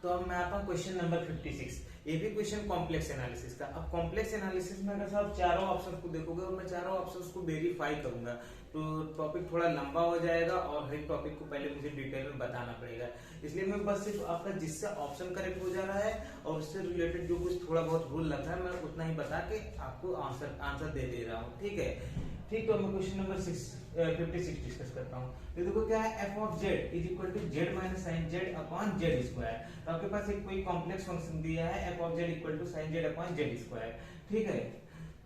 तो अब मैं आता हूँ क्वेश्चन नंबर 56। ये भी क्वेश्चन कॉम्प्लेक्स एनालिसिस का। अब कॉम्प्लेक्स एनालिसिस में अगर आप चारों ऑप्शंस को देखोगे और मैं चारों ऑप्शंस को वेरीफाई करूंगा तो टॉपिक थोड़ा लंबा हो जाएगा और हर टॉपिक को पहले मुझे डिटेल में बताना पड़ेगा। इसलिए मैं बस सिर्फ आपका जिससे ऑप्शन करेक्ट हो जा रहा है और उससे रिलेटेड जो कुछ थोड़ा बहुत रूल लगा है मैं उतना ही बता के आपको आंसर दे रहा हूँ। ठीक है, ठीक। तो मैं क्वेश्चन नंबर 56 डिस्कस करता हूँ। तो देखो क्या है, f of z is equal to z minus sine z upon z square. तो आपके पास एक कोई कॉम्प्लेक्स फंक्शन दिया है f of z equal to sine z upon z square. ठीक है,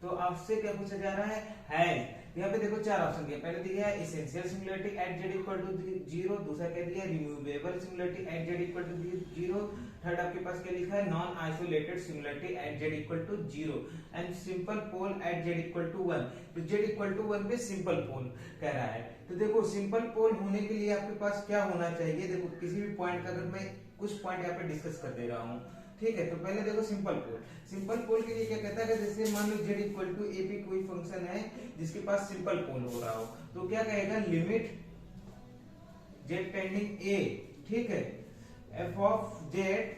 तो आपसे क्या पूछा जा रहा है यहाँ पे देखो चार ऑप्शन दिया। पहले दिया है essential similarity at z equal to 0, दूसरा क्या दिया है removable similarity at z equal to 0, third आपके पास क्या लिखा है non isolated similarity at z equal to 0 and simple pole at z equal to 1। तो जेड इक्वल टू 1 पे सिंपल पोल कह रहा है। तो देखो सिंपल पोल होने के लिए आपके पास क्या होना चाहिए, देखो किसी भी पॉइंट का अगर मैं कुछ पॉइंट यहाँ पे डिस्कस कर दे रहा हूँ। ठीक है, तो पहले देखो सिंपल पोल। सिंपल पोल के लिए क्या कहता है, जैसे मान लो जेड इक्वल टू ए पे कोई फंक्शन है जिसके पास सिंपल पोल हो रहा हो तो क्या कहेगा लिमिट जेड टेंडिंग ए, ठीक है, f of z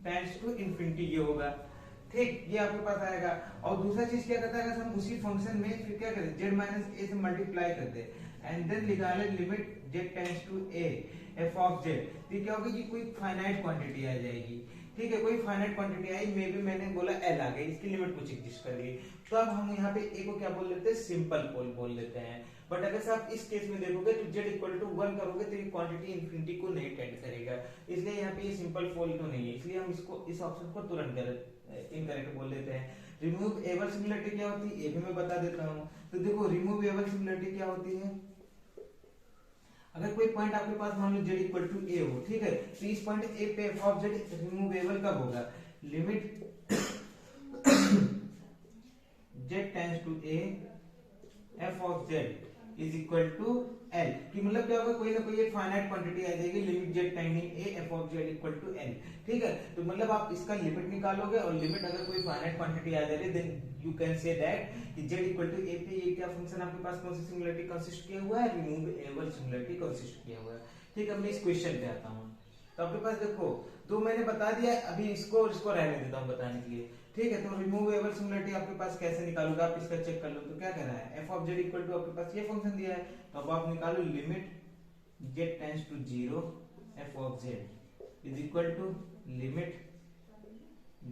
tends to infinity ये होगा। ठीक, ये आपके पास आएगा। और दूसरा चीज क्या करता है, अगर हम उसी फंक्शन में फिर क्या करें जेड माइनस ए से मल्टीप्लाई करते हैं एंड देन निकाले limit z tends to a f of z. तो क्या होगा कि कोई फाइनाइट क्वांटिटी आ जाएगी। ठीक है, कोई finite quantity I, may be मैंने बोला एल आ गई, इसकी लिमिट कुछ एग्जिस्ट कर रही है। तो अब हम यहाँ पे ए को क्या बोल लेते हैं, सिंपल पोल बोल लेते हैं। बट अगर से आप इस केस में देखोगे तो जेड इक्वल टू 1 करोगे तो ये क्वांटिटी इंफिनिटी को नहीं टेंड करेगा, इसलिए यहाँ पे ये सिंपल पोल तो नहीं है, इसलिए हम इसको इस ऑप्शन को तुरंत इनकरेक्ट बोल देते हैं। रिमूवेबल सिमिलरिटी क्या होती है ये भी मैं बता देता हूँ। तो देखो रिमूवेबल सिमिलरिटी क्या होती है, अगर कोई पॉइंट आपके पास मान लो जेड इक्वल टू ए हो, ठीक है, तो इस पॉइंट ए पे एफ ऑफ जेड रिमूवेबल कब होगा, limit z tends to a f of z is equal to l. कि मतलब क्या होगा, कोई ना कोई एक फाइनाइट क्वांटिटी आ जाएगी limit z tending a f of z equal to l. ठीक है, तो मतलब आप इसका लिमिट निकालोगे और लिमिट अगर कोई फाइनाइट क्वांटिटी आ जा रही है then you can say that कि जेड इक्वल टू ए पे ये क्या फंक्शन आपके पास कौन सी सिमिलरिटी कंसिस्ट किया हुआ है, रिमूवेबल सिमिलरिटी कंसिस्ट किया हुआ है। ठीक है, अब मैं इस क्वेश्चन पे आता हूँ। तो आपके पास देखो तो मैंने बता दिया, अभी इसको रहने देता हूँ बताने के लिए। ठीक है, तो रिमूवेबल सिमिलरिटी आपके पास कैसे निकालोगे, आप इसका चेक कर लो। तो क्या कह रहा है, f of z equal to आपके पास ये फंक्शन दिया है, तो अब आप निकालो limit z tends to 0 f of z is equal to limit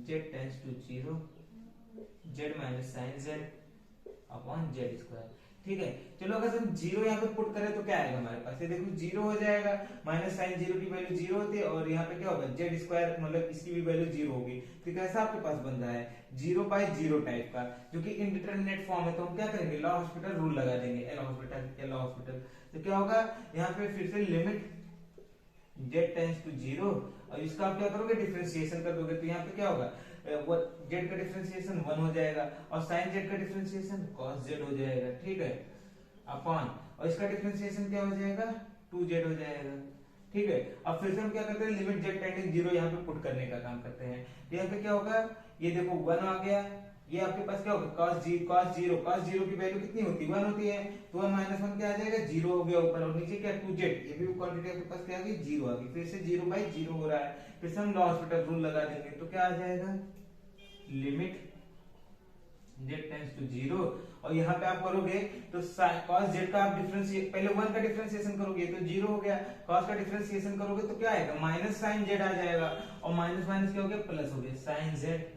z tends to 0 z minus sine z upon z square. ठीक है, चलो अगर हम 0 यहाँ पे पुट करें तो क्या आएगा हमारे पास, ये देखो 0 हो जाएगा, माइनस साइन 0 की वैल्यू 0 होती है और यहाँ पे क्या होगा जेड स्क्वायर मतलब इसकी भी वैल्यू 0 होगी। तो कैसा आपके पास बन रहा है 0/0 टाइप का, जो कि इंडिटरमिनेट फॉर्म है। तो हम क्या करेंगे लॉ हॉस्पिटल रूल लगा देंगे, एल हॉस्पिटल। तो क्या होगा यहाँ पे फिर से लिमिट जेड टेंड्स टू 0 और इसका आप क्या करोगे डिफरेंशिएशन कर दोगे। तो यहाँ पे क्या होगा जेड का डिफरेंशिएशन 1 हो जाएगा और साइन जेड का डिफरेंशिएशन cos जेड हो जाएगा। ठीक है, अपॉन और इसका डिफरेंशिएशन क्या हो जाएगा 2z हो जाएगा। ठीक है, अब फिर से हम क्या करते हैं लिमिट जेड टेंडिंग 0 यहाँ पे पुट करने का काम करते हैं। यहाँ पे क्या होगा, ये देखो 1 आ गया, ये आपके पास क्या होगा cos 0 की वैल्यू कितनी होती है 1 होती है, तो 1 माइनस 1 क्या आ जाएगा 0 हो गया ऊपर, और नीचे क्या 2z, ये भी क्वांटिटी आपके पास क्या आ गई 0 आ गई, फिर से 0/0 हो रहा है। फिर से हम लॉ हॉस्पिटल रूल लगा देंगे तो क्या आ जाएगा लिमिट जेड टेंड्स टू 0 और यहाँ पे आप करोगे तो cos जेड का आप डिफरेंशिएट पहले 1 का डिफरेंशिएशन करोगे तो 0 हो गया, cos का डिफरेंशिएशन करोगे तो क्या आएगा माइनस साइन जेड आ जाएगा और माइनस माइनस क्या हो गया प्लस हो गया साइन जेड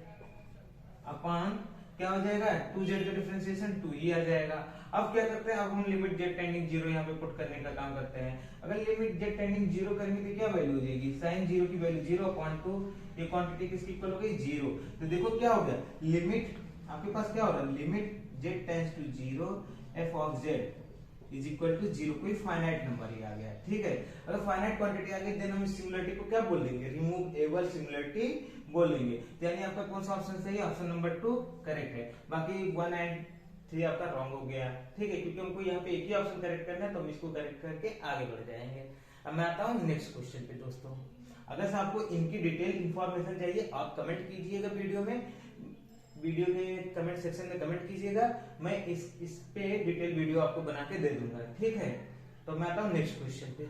अपॉन क्या हो जाएगा 2z का डिफरेंशिएशन 2e आ जाएगा। अब क्या करते हैं, अब हम लिमिट जेड टेंडिंग 0 यहाँ पे पुट करने का काम करते हैं। अगर लिमिट जेड टेंडिंग 0 करेंगे तो क्या वैल्यू हो जाएगी साइन 0 की वैल्यू 0/2, ये क्वांटिटी किसकी इक्वल हो गई 0। तो देखो क्या हो गया लिमिट आपके पास क्या हो रहा है limit z tends to 0 f of z is equal to 0, कोई फाइनाइट नंबर ही आ गया। ठीक है, अगर फाइनाइट क्वांटिटी आ गई देन हम इस सिमिलरिटी को क्या बोल देंगे रिमूवेबल सिमिलरिटी बोलेंगे। यानी आपका कौन सा ऑप्शन सही है, ऑप्शन नंबर 2 करेक्ट है, बाकी 1 एंड 3 आपका रॉन्ग हो गया। ठीक है, क्योंकि हमको यहाँ पे एक ही ऑप्शन करेक्ट करना है तो हम इसको करेक्ट करके आगे बढ़ जाएंगे। अब मैं आता हूँ नेक्स्ट क्वेश्चन पे दोस्तों। अगर आपको इनकी डिटेल इंफॉर्मेशन चाहिए आप कमेंट कीजिएगा वीडियो के कमेंट सेक्शन में कमेंट कीजिएगा, मैं इस पे डिटेल वीडियो आपको बना के दे दूंगा। ठीक है, तो मैं आता हूँ नेक्स्ट क्वेश्चन पे।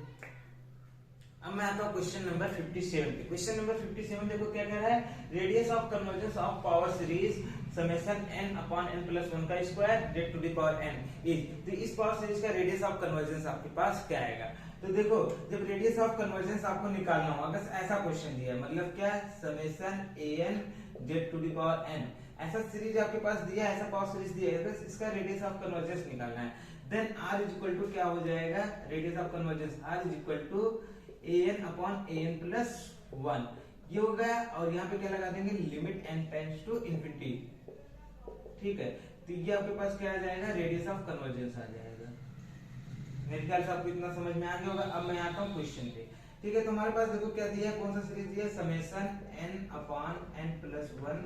अब मैं आता हूँ क्वेश्चन नंबर 57 पे। क्वेश्चन नंबर 57 देखो क्या कह रहा है, radius of convergence of power series summation n upon n plus 1 का square z to the power n is. तो इस पावर सीरीज का रेडियस ऑफ कन्वर्जेंस आपके पास क्या आएगा। तो देखो जब रेडियस ऑफ कन्वर्जेंस आपको निकालना हो, अगर ऐसा क्वेश्चन दिया है, मतलब क्या, summation an z to the power n, ऐसा सीरीज आपके पास दिया है, ऐसा पावर सीरीज दिया है, बस इसका रेडियस ऑफ कन्वर्जेंस निकालना है। Then r is equal to क्या हो जाएगा, radius of convergence r is equal to an upon an plus 1, ये हो गया। और यहाँ पे क्या लगा देंगे, limit n tends to infinity, ठीक है। तो ये आपके पास क्या आ जाएगा, रेडियस ऑफ कन्वर्जेंस आ जाएगा। मेरे ख्याल से आपको इतना समझ में आ गया होगा। अब मैं आता हूँ क्वेश्चन पे, ठीक है। तो हमारे पास देखो क्या दिया है, कौन सा सीरीज दिया है, summation n upon n plus 1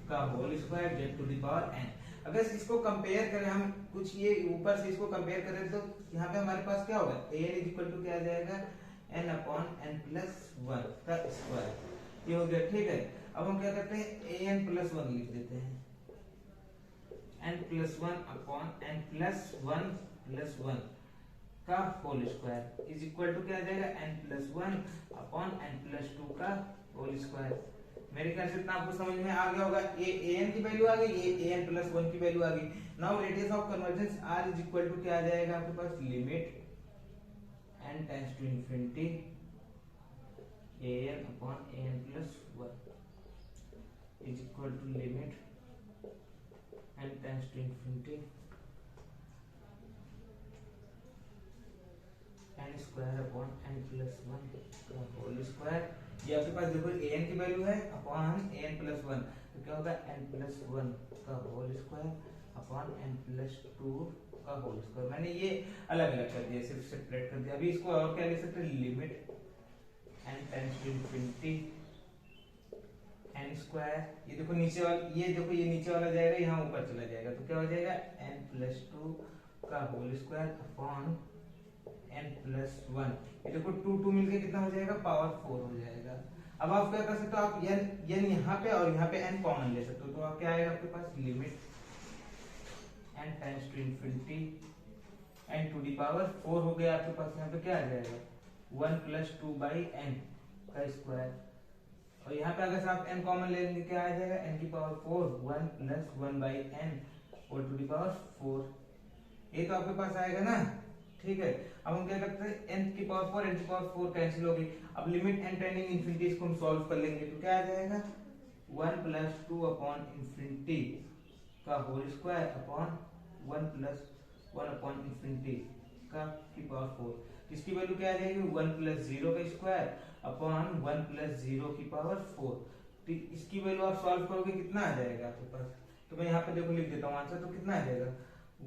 का whole square z to the power n। अगर इसको कंपेयर करें हम, कुछ ये ऊपर से इसको कंपेयर करें, तो यहाँ पे हमारे पास क्या होगा, an इज इक्वल टू क्या आ जाएगा, n अपॉन n प्लस 1 का स्क्वायर, ये हो गया, ठीक है। अब हम क्या करते हैं, an प्लस 1 लिख देते हैं, n plus 1 upon n plus 1 plus 1 का whole square is equal to क्या आ जाएगा, n plus 1 upon n plus 2 का होल स्क्वायर। मेरे ख्याल से इतना आपको समझ में आ गया होगा। ये an की वैल्यू आ गई, ये an प्लस 1 की वैल्यू आ गई। Now radius of convergence r is equal to क्या आ जाएगा आपके पास, limit n tends to infinity an upon an plus 1 is equal to limit n tends to infinity n square upon n plus 1 का whole square. ये आपके पास देखो an की वैल्यू है अपॉन an प्लस 1, तो क्या होगा, n प्लस 1 का whole square upon n plus 2 का होल स्क्वायर। मैंने ये अलग अलग कर दिया, सिर्फ सेपरेट कर दिया। अभी इसको और क्या ले सकते हैं, limit n tends to infinity n square, ये देखो नीचे वाला, ये देखो ये नीचे वाला जाएगा, यहाँ ऊपर चला जाएगा, तो क्या हो जाएगा, n प्लस 2 का whole square upon n plus 1। ये देखो 2 2 मिलके कितना हो जाएगा, पावर 4 हो जाएगा। अब आप क्या कर सकते हो, आप n यहाँ पे और यहाँ पे n कॉमन ले सकते हो, तो आप क्या आएगा आपके पास, limit n tends to infinity n to the power 4 हो गया आपके पास। यहाँ पे क्या आ जाएगा, 1 प्लस 2 बाई n का स्क्वायर। और यहाँ पे अगर आप n कॉमन ले लेंगे, क्या आ जाएगा, n की पावर 4, 1 प्लस 1 बाई n और टू द पावर 4। ये तो आपके पास आएगा ना, ठीक है। अब हम क्या करते हैं, n की पावर 4 n की पावर 4 कैंसिल हो गई। अब लिमिट n टेंडिंग इंफिनिटी, इसको हम सॉल्व कर लेंगे, तो क्या आ जाएगा, 1 प्लस 2 अपॉन इंफिनिटी का whole square upon 1 plus 1 upon infinity का की पावर 4। इसकी वैल्यू क्या आ जाएगी, 1 प्लस 0 का स्क्वायर अपॉन 1 प्लस 0 की पावर 4। तो इसकी वैल्यू आप सॉल्व करोगे, कितना आ जाएगा आपके पास, तो मैं यहाँ पे देखो लिख देता हूँ आंसर, तो कितना आ जाएगा,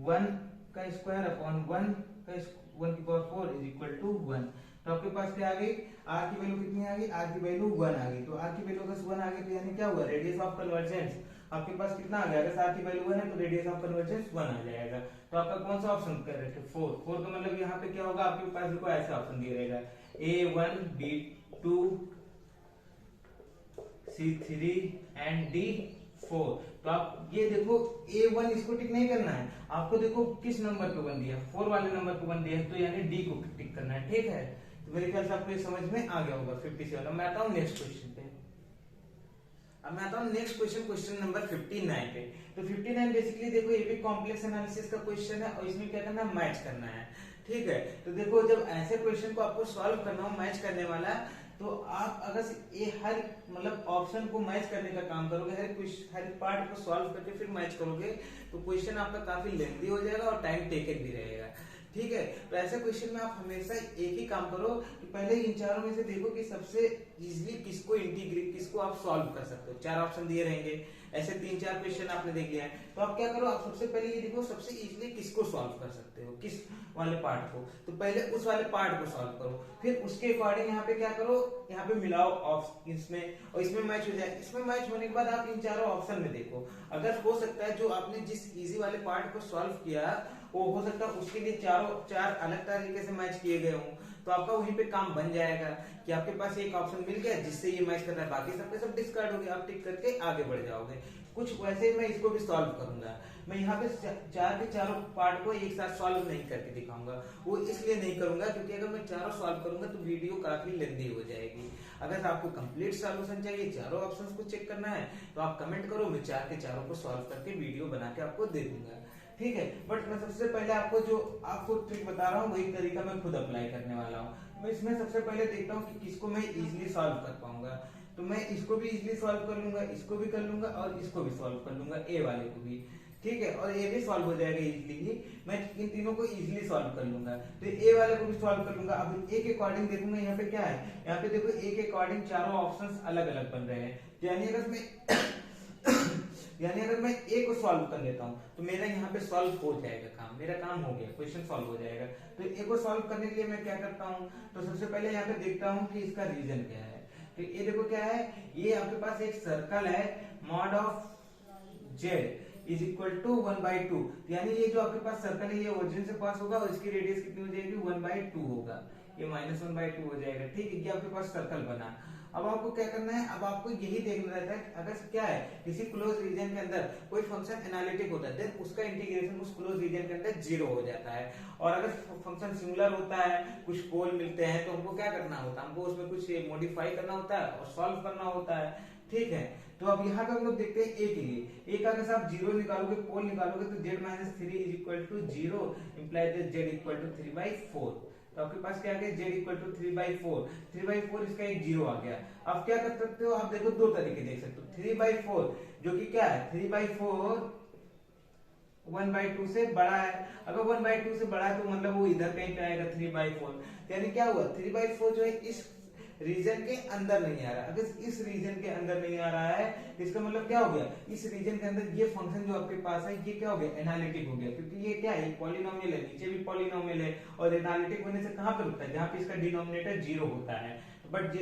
1 का स्क्वायर अपॉन 1 का 1 की पावर 4 इज इक्वल टू 1। तो आपके पास क्या आ गई, r की वैल्यू कितनी आ गई, r की वैल्यू 1 आ गई। तो r की वैल्यू अगर 1 आ गई, तो यानी क्या हुआ, रेडियस ऑफ कन्वर्जेंस आपके पास कितना आ गया, अगर r की वैल्यू 1 है तो रेडियस ऑफ कन्वर्जेंस 1 आ जाएगा। तो आपका कौन सा ऑप्शन कर रहे थे, 4 का मतलब यहाँ पे क्या होगा, आपके पास देखो ऐसा ऑप्शन दिया रहेगा, A1 B2 C3 and D4। तो आप ये देखो A1 इसको टिक नहीं करना है आपको, देखो किस नंबर पे 1 दिया, 4 वाले नंबर पे 1 दिया है, तो यानी D को टिक करना है, ठीक है। तो मेरे ख्याल से आपको ये समझ में आ गया होगा 57। अब मैं आता हूँ नेक्स्ट क्वेश्चन पे। अब मैं आता हूँ नेक्स्ट क्वेश्चन, क्वेश्चन नंबर 59 पे। तो 59 बेसिकली देखो ये भी कॉम्प्लेक्स एनालिसिस का क्वेश्चन है, और इसमें क्या करना है, मैच करना है, ठीक है। तो देखो जब ऐसे क्वेश्चन को आपको सॉल्व करना हो मैच करने वाला, तो आप अगर ये हर मतलब ऑप्शन को मैच करने का काम करोगे, हर पार्ट को सॉल्व करके फिर मैच करोगे, तो क्वेश्चन आपका काफी लेंथी हो जाएगा और टाइम टेकन भी रहेगा, ठीक है। तो ऐसे क्वेश्चन में आप हमेशा एक ही काम करो कि पहले इन चारों में से देखो कि सबसे इजीली किसको इंटीग्रेट, किसको आप सॉल्व कर सकते हो। 4 ऑप्शन दिए रहेंगे, ऐसे 3-4 क्वेश्चन आपने देख लिया है, तो आप क्या करो, आप सबसे पहले ये देखो सबसे इजीली किसको सॉल्व कर सकते हो, किस वाले पार्ट को, तो पहले उस वाले पार्ट को सॉल्व करो, फिर उसके अकॉर्डिंग यहाँ पे क्या करो, यहाँ पे मिलाओ इसमें और इसमें मैच हो जाए। इसमें मैच होने के बाद आप इन चारों ऑप्शन में देखो, अगर हो सकता है जो आपने जिस इजी वाले पार्ट को सॉल्व किया वो हो सकता है उसके लिए चार अलग तरीके से मैच किए गए हों, तो आपका वहीं पे काम बन जाएगा कि आपके पास एक ऑप्शन मिल गया जिससे ये मैच कर रहा है, बाकी सबके सब डिस्कार्ड हो गया, आप टिक करके आगे बढ़ जाओगे। कुछ वैसे ही मैं इसको भी सॉल्व करूंगा। मैं यहाँ पे चार के चारों पार्ट को एक साथ सॉल्व नहीं करके दिखाऊंगा, वो इसलिए नहीं करूंगा क्योंकि अगर मैं चारों सॉल्व करूंगा तो वीडियो काफी लेंदी हो जाएगी। अगर आपको कंप्लीट सॉल्यूशन चाहिए, चारों ऑप्शंस को चेक करना है, तो आप कमेंट करो, मैं चार के चारों को सॉल्व करके वीडियो बना के आपको दे दूंगा, ठीक है। बट मैं सबसे पहले आपको ट्रिक बता रहा हूँ, वही तरीका मैं खुद अप्लाई करने वाला हूँ। मैं इसमें सबसे पहले देखता हूँ कि किसको मैं इजीली सॉल्व कर पाऊंगा, तो मैं इसको भी इजीली सॉल्व कर लूंगा, इसको भी कर लूंगा और इसको भी सॉल्व कर लूंगा, ए वाले को भी, ठीक है। और ये भी सॉल्व हो जाएगा इजीली, मैं इन तीनों को इजीली सॉल्व कर लूंगा। तो ए वाले को भी सॉल्व कर लूंगा। अब ए के अकॉर्डिंग देखूंगा यहाँ पे क्या है, यहाँ पे देखो ए के अकॉर्डिंग चारों ऑप्शंस अलग अलग बन रहे हैं। यानी अगर मैं ए को सॉल्व कर लेता हूँ तो मेरा यहाँ पे सॉल्व हो जाएगा काम, मेरा काम हो गया, क्वेश्चन सॉल्व हो जाएगा। तो ए को सॉल्व करने के लिए मैं क्या करता हूँ, तो सबसे पहले यहाँ पे देखता हूँ कि इसका रीजन क्या है। तो ये देखो क्या है, ये आपके पास एक सर्कल है, mod of z is equal to 1/2, यानी ये जो आपके पास सर्कल है ये ओरिजिन से पास होगा और इसकी रेडियस कितनी हो जाएगी, 1/2 होगा, ये -1/2 हो जाएगा, ठीक है। ये आपके पास सर्कल बना। अब आपको क्या करना है, अब आपको यही देखना रहता है अगर क्या है किसी क्लोज रीजन के अंदर कोई फंक्शन एनालिटिक होता है देन उसका इंटीग्रेशन उस क्लोज रीजन के अंदर 0 हो जाता है। और अगर फंक्शन सिमिलर होता है, कुछ पोल मिलते हैं, तो हमको क्या करना होता है, हमको उसमें कुछ मॉडिफाई करना होता है और सॉल्व करना होता है, ठीक है। तो अब यहाँ पे हम लोग देखते हैं ए के लिए। ए का अगर आप 0 निकालोगे, पोल निकालोगे तो z-3 is equal to 0 imply that z equal to 3/4। तो आपके पास क्या आ गया, z इक्वल टू 3/4, 3/4 इसका एक 0 आ गया। अब क्या कर सकते हो, आप देखो दो तरीके देख सकते हो। 3/4 जो कि क्या है, 3/4 1/2 से बड़ा है। अगर 1/2 से बड़ा है तो मतलब वो इधर कहीं पे आएगा 3/4, यानी क्या हुआ 3/4 जो है इस रीजन के अंदर नहीं आ रहा। अगर इस रीजन के अंदर नहीं आ रहा है इसका मतलब क्या हो गया, इस रीजन के अंदर ये फंक्शन जो आपके पास है ये क्या हो गया, एनालिटिक हो गया, क्योंकि ये क्या है, पॉलिनोमियल है, नीचे भी पॉलिनोमियल है और एनालिटिक होने से कहां पे रुकता है, जहां पे इसका डिनोमिनेटर 0 होता है। बट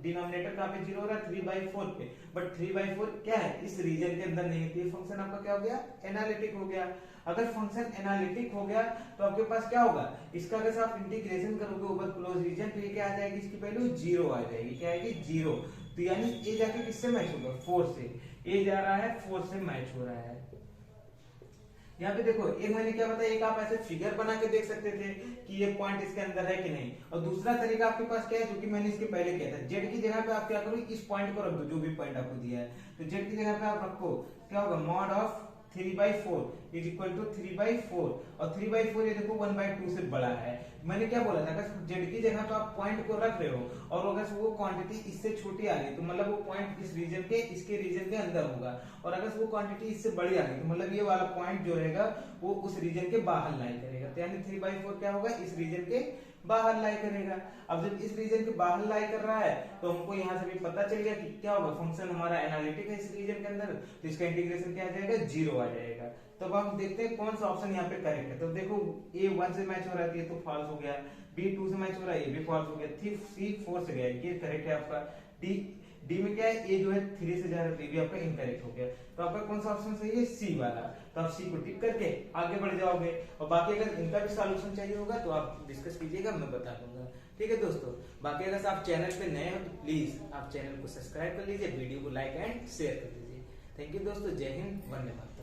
डिनोमिनेटर कहां पे 0 हो रहा है, 3/4 पे, बट 3/4 क्या है, इस रीजन के अंदर नहीं है, तो ये फंक्शन आपका क्या हो गया, एनालिटिक हो गया। अगर फंक्शन एनालिटिक हो गया तो आपके पास क्या होगा, इसका अगर आप इंटीग्रेशन करोगे ओवर क्लोज रीजन तो ये क्या आ जाएगी, इसकी वैल्यू 0 आ जाएगी, क्या आएगी 0। तो यानी ए जाके किससे मैच होगा, 4 से, ए जा रहा है 4 से मैच हो रहा है। यहाँ पे देखो एक मैंने क्या बताया, एक आप ऐसे फिगर बना के देख सकते थे कि ये पॉइंट इसके अंदर है कि नहीं, और दूसरा तरीका आपके पास क्या है जो कि मैंने इसके पहले किया था, जेड की जगह पे आप क्या करो, इस पॉइंट को रख दो, जो भी पॉइंट आपको दिया है, तो जेड की जगह पे आप रखो, क्या होगा, mod of 3/4 is equal to 3/4, और 3/4 ये देखो 1/2 से बड़ा है। मैंने क्या बोला था, अगर जेड की जगह पे आप पॉइंट को रख रहे हो और अगर वो क्वांटिटी इससे छोटी आ गई तो मतलब वो पॉइंट इस रीजन के, इसके रीजन के अंदर होगा, और अगर वो क्वांटिटी इससे बड़ी आ गई तो मतलब ये वाला पॉइंट जो रहेगा वो उस रीजन के बाहर लाई करेगा। तो यानी 3/4 क्या होगा, इस रीजन के बाहर लाई करेगा। अब जब इस रीजन के बाहर लाई कर रहा है तो हमको यहाँ से भी पता चल गया कि क्या होगा, फंक्शन हमारा एनालिटिक है इस रीजन के अंदर, तो इसका इंटीग्रेशन क्या आ जाएगा, 0 आ जाएगा। तो अब हम देखते हैं कौन सा ऑप्शन यहाँ पे करेक्ट है। तो देखो ए 1 से मैच हो रहा है ये तो फॉल्स हो गया, बी 2 से मैच हो रहा है ये भी फॉल्स हो गया, सी 4 से गया ये करेक्ट है आपका, डी में क्या है, ए जो है 3 से जा रहा है, ये भी आपका इनकरेक्ट हो गया। तो आपका कौन सा ऑप्शन सही है, सी वाला। तो आप सी को टिक करके आगे बढ़ जाओगे, और बाकी अगर इनका भी सॉल्यूशन चाहिए होगा तो आप डिस्कस कीजिएगा, मैं बता दूंगा, ठीक है दोस्तों। बाकी अगर आप चैनल पे नए हो तो प्लीज आप चैनल को सब्सक्राइब कर लीजिए, वीडियो को लाइक एंड शेयर कर दीजिए। थैंक यू दोस्तों, जय हिंद, वंदे मातरम।